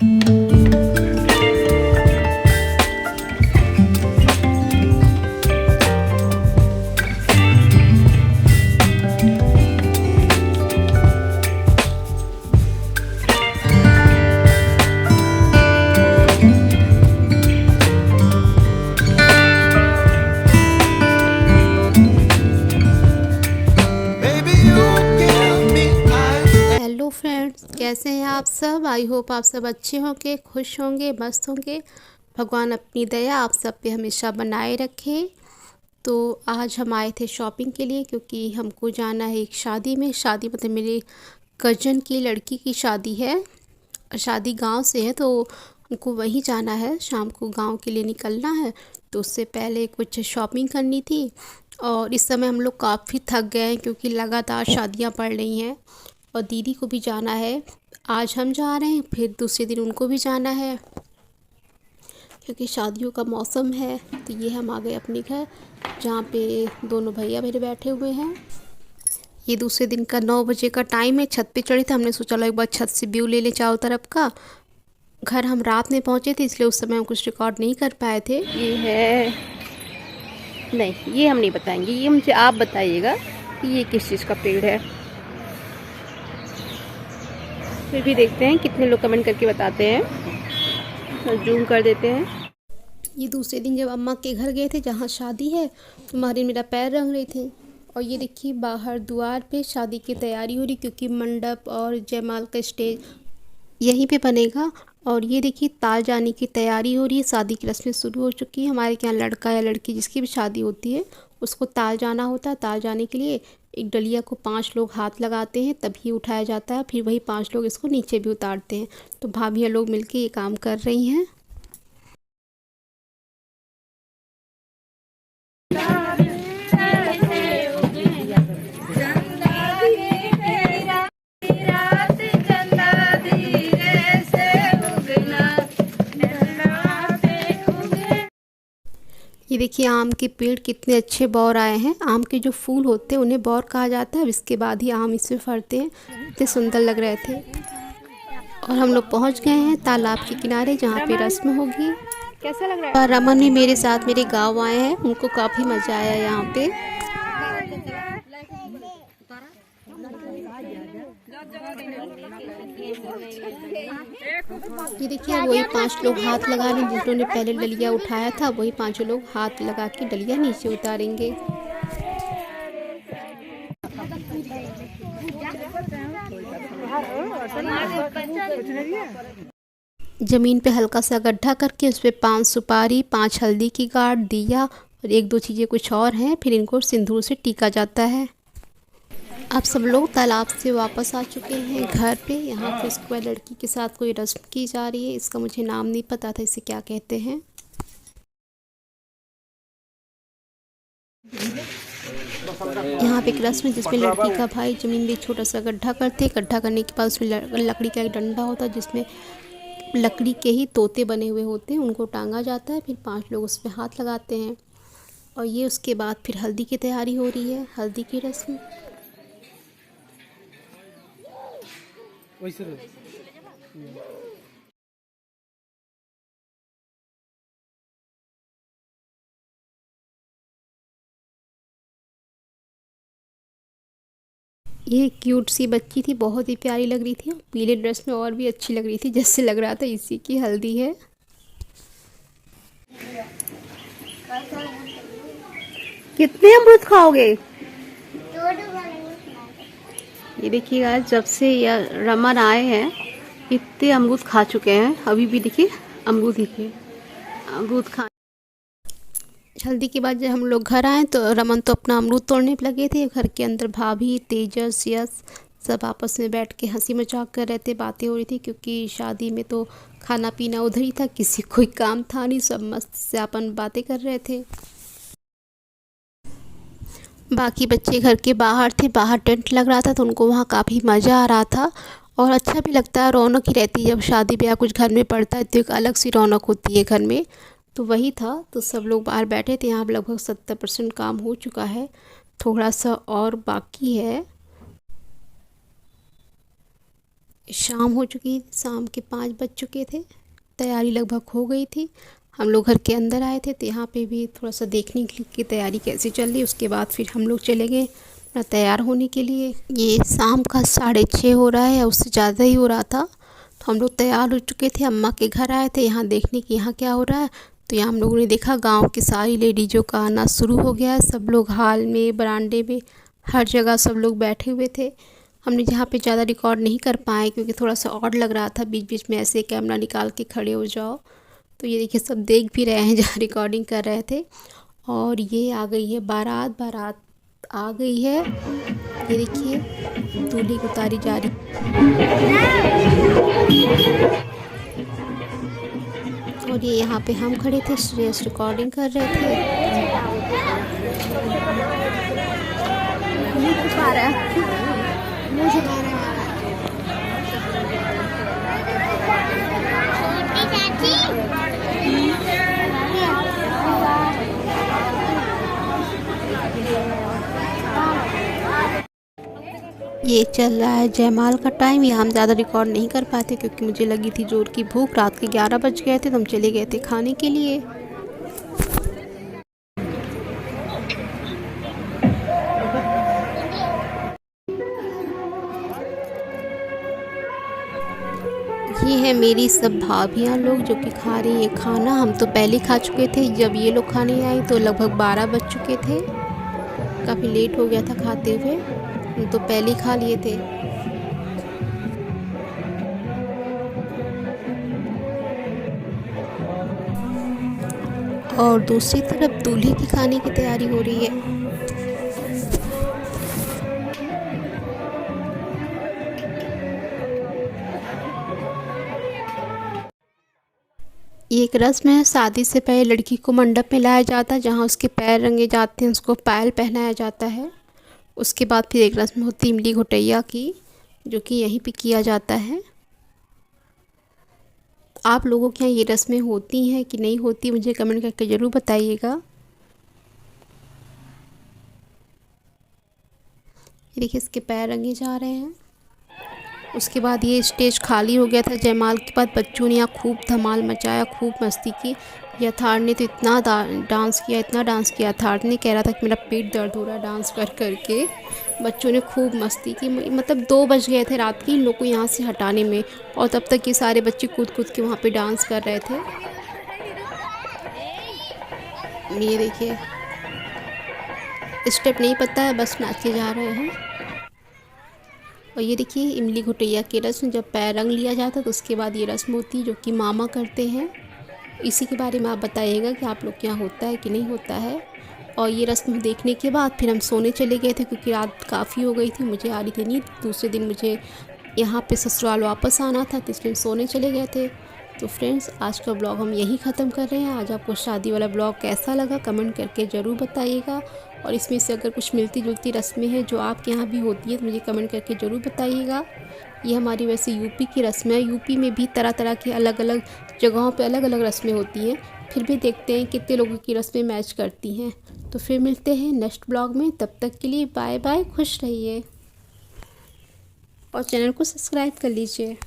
Hello friends, कैसे हैं आप सब। आई होप आप सब अच्छे होंगे, खुश होंगे, मस्त होंगे। भगवान अपनी दया आप सब पे हमेशा बनाए रखे। तो आज हम आए थे शॉपिंग के लिए, क्योंकि हमको जाना है एक शादी में। शादी मतलब मेरे कज़न की लड़की की शादी है। शादी गांव से है तो हमको वहीं जाना है। शाम को गांव के लिए निकलना है, तो उससे पहले कुछ शॉपिंग करनी थी। और इस समय हम लोग काफ़ी थक गए हैं, क्योंकि लगातार शादियां पड़ रही हैं। और दीदी को भी जाना है। आज हम जा रहे हैं, फिर दूसरे दिन उनको भी जाना है, क्योंकि शादियों का मौसम है। तो ये हम आ गए अपने घर, जहाँ पे दोनों भैया मेरे बैठे हुए हैं। ये दूसरे दिन का 9 बजे का टाइम है। छत पे चढ़े थे, हमने सोचा लो एक बार छत से व्यू ले लें चारों तरफ का। घर हम रात में पहुँचे थे, इसलिए उस समय हम कुछ रिकॉर्ड नहीं कर पाए थे। ये है, नहीं ये हम नहीं बताएंगे, ये मुझे आप बताइएगा कि ये किस चीज़ का पेड़ है। फिर भी देखते हैं कितने लोग कमेंट करके बताते हैं, और जूम कर देते हैं। ये दूसरे दिन जब अम्मा के घर गए थे जहाँ शादी है, तो मारिन मेरा पैर रंग रही थी। और ये देखिए बाहर द्वार पे शादी की तैयारी हो रही, क्योंकि मंडप और जयमाल का स्टेज यहीं पे बनेगा। और ये देखिए ताल जाने की तैयारी हो रही है। शादी की रस्में शुरू हो चुकी है। हमारे यहाँ लड़का या लड़की जिसकी भी शादी होती है, उसको ताल जाना होता है। ताल जाने के लिए एक डलिया को 5 लोग हाथ लगाते हैं, तभी उठाया जाता है। फिर वही 5 लोग इसको नीचे भी उतारते हैं। तो भाभियाँ लोग मिलके ये काम कर रही हैं। ये देखिए आम के पेड़ कितने अच्छे बौर आए हैं। आम के जो फूल होते हैं उन्हें बौर कहा जाता है। इसके बाद ही आम इसमें फरते हैं। इतने सुंदर लग रहे थे। और हम लोग पहुंच गए हैं तालाब के किनारे, जहाँ पे रस्म होगी। कैसा लग रहा और रमन भी मेरे साथ मेरे गांव आए हैं, उनको काफ़ी मज़ा आया यहाँ पे। ये देखिए वही 5 लोग हाथ लगा रहे हैं, जिन्होंने पहले डलिया उठाया था। वही 5 लोग हाथ लगा के डलिया नीचे उतारेंगे। ज़मीन पे हल्का सा गड्ढा करके उस पर 5 सुपारी, 5 हल्दी की गांठ, दिया और 1-2 चीज़ें कुछ और हैं। फिर इनको सिंदूर से टीका जाता है। अब सब लोग तालाब से वापस आ चुके हैं घर पे। यहाँ पे इसको लड़की के साथ कोई रस्म की जा रही है। इसका मुझे नाम नहीं पता था, इसे क्या कहते हैं। यहाँ पे एक रस्म है जिसमें लड़की का भाई ज़मीन में छोटा सा गड्ढा करते हैं। गड्ढा करने के बाद उसमें लकड़ी का एक डंडा होता है, जिसमें लकड़ी के ही तोते बने हुए होते हैं। उनको टांगा जाता है, फिर 5 लोग उस पर हाथ लगाते हैं। और ये उसके बाद फिर हल्दी की तैयारी हो रही है, हल्दी की रस्म। ये क्यूट सी बच्ची थी, बहुत ही प्यारी लग रही थी। पीले ड्रेस में और भी अच्छी लग रही थी, जैसे लग रहा था इसी की हल्दी है। कितने अमरूद खाओगे? ये देखिएगा, जब से यह रमन आए हैं इतने अमरूद खा चुके हैं। अभी भी देखिए अमरूद देखिए, अमरूद खा। हल्दी के बाद जब हम लोग घर आए तो रमन तो अपना अमरूद तोड़ने पे लगे थे। घर के अंदर भाभी, तेजस, यश सब आपस में बैठ के हंसी मजाक कर रहे थे, बातें हो रही थी। क्योंकि शादी में तो खाना पीना उधर ही था, किसी कोई काम था नहीं। सब मस्त से अपन बातें कर रहे थे। बाकी बच्चे घर के बाहर थे, बाहर टेंट लग रहा था, तो उनको वहाँ काफ़ी मज़ा आ रहा था। और अच्छा भी लगता है, रौनक ही रहती है। जब शादी ब्याह कुछ घर में पड़ता है तो एक अलग सी रौनक होती है घर में। तो वही था। तो सब लोग बाहर बैठे थे। यहाँ लगभग 70% काम हो चुका है, थोड़ा सा और बाकी है। शाम हो चुकी, शाम के 5 बज चुके थे। तैयारी लगभग हो गई थी। हम लोग घर के अंदर आए थे तो यहाँ पे भी थोड़ा सा देखने की तैयारी कैसी चल रही। उसके बाद फिर हम लोग चले गए अपना तैयार होने के लिए। ये शाम का 6:30 हो रहा है, उससे ज़्यादा ही हो रहा था। तो हम लोग तैयार हो चुके थे, अम्मा के घर आए थे यहाँ देखने कि यहाँ क्या हो रहा है। तो यहाँ हम लोगों ने देखा गांव की सारी लेडीज़ों का आना शुरू हो गया है। सब लोग हाल में, बरामदे में, हर जगह सब लोग बैठे हुए थे। हमने जहाँ पे ज़्यादा रिकॉर्ड नहीं कर पाए क्योंकि थोड़ा सा ऑड लग रहा था, बीच बीच में ऐसे कैमरा निकाल के खड़े हो जाओ। तो ये देखिए सब देख भी रहे हैं जहाँ रिकॉर्डिंग कर रहे थे। और ये आ गई है बारात, बारात आ गई है। ये देखिए दूल्हे की उतारी जा रही। और ये यहाँ पे हम खड़े थे, श्रेयस रिकॉर्डिंग कर रहे थे। ये चल रहा है जयमाल का टाइम। ये हम ज़्यादा रिकॉर्ड नहीं कर पाते क्योंकि मुझे लगी थी जोर की भूख। रात के 11 बज गए थे तो हम चले गए थे खाने के लिए। ये है मेरी सब भाभियाँ लोग जो कि खा रही हैं खाना। हम तो पहले खा चुके थे, जब ये लोग खाने आए तो लगभग 12 बज चुके थे। काफ़ी लेट हो गया था खाते हुए, हम तो पहले खा लिए थे। और दूसरी तरफ दूल्हे की खाने की तैयारी हो रही है। ये एक रस्म है, शादी से पहले लड़की को मंडप में लाया जाता है जहाँ उसके पैर रंगे जाते हैं, उसको पायल पहनाया जाता है। उसके बाद फिर एक रस्म होती है इमली घोटैया की, जो कि यहीं पे किया जाता है। आप लोगों के यहाँ ये रस्में होती हैं कि नहीं होती, मुझे कमेंट करके ज़रूर बताइएगा। ये देखिए इसके पैर रंगे जा रहे हैं। उसके बाद ये स्टेज खाली हो गया था। जयमाल के बाद बच्चों ने यहाँ खूब धमाल मचाया, खूब मस्ती की। यथार्थ ने तो इतना डांस किया, इतना डांस किया। यथार्थ ने कह रहा था कि मेरा पेट दर्द हो रहा है डांस कर करके। बच्चों ने खूब मस्ती की। मतलब 2 बज गए थे रात के इन लोग को यहाँ से हटाने में, और तब तक ये सारे बच्चे कूद कूद के वहाँ पे डांस कर रहे थे। ये देखिए स्टेप नहीं पता है, बस नाचे जा रहे हैं। और ये देखिए इमली घोटैया की रस्म, जब पैर रंग लिया जाता है तो उसके बाद ये रस्म होती है जो कि मामा करते हैं। इसी के बारे में आप बताइएगा कि आप लोग के यहाँ होता है कि नहीं होता है। और ये रस्म देखने के बाद फिर हम सोने चले गए थे क्योंकि रात काफ़ी हो गई थी, मुझे आ रही थी नींद। दूसरे दिन मुझे यहाँ पे ससुराल वापस आना था तो इसलिए हम सोने चले गए थे। तो फ्रेंड्स आज का ब्लॉग हम यहीं ख़त्म कर रहे हैं। आज आपको शादी वाला ब्लॉग कैसा लगा कमेंट करके ज़रूर बताइएगा। और इसमें से अगर कुछ मिलती जुलती रस्में हैं जो आपके यहाँ भी होती है तो मुझे कमेंट करके ज़रूर बताइएगा। ये हमारी वैसे यूपी की रस्में है। यूपी में भी तरह तरह की अलग अलग जगहों पे अलग अलग रस्में होती हैं। फिर भी देखते हैं कितने लोगों की रस्में मैच करती हैं। तो फिर मिलते हैं नेक्स्ट ब्लॉग में, तब तक के लिए बाय बाय, खुश रहिए और चैनल को सब्सक्राइब कर लीजिए।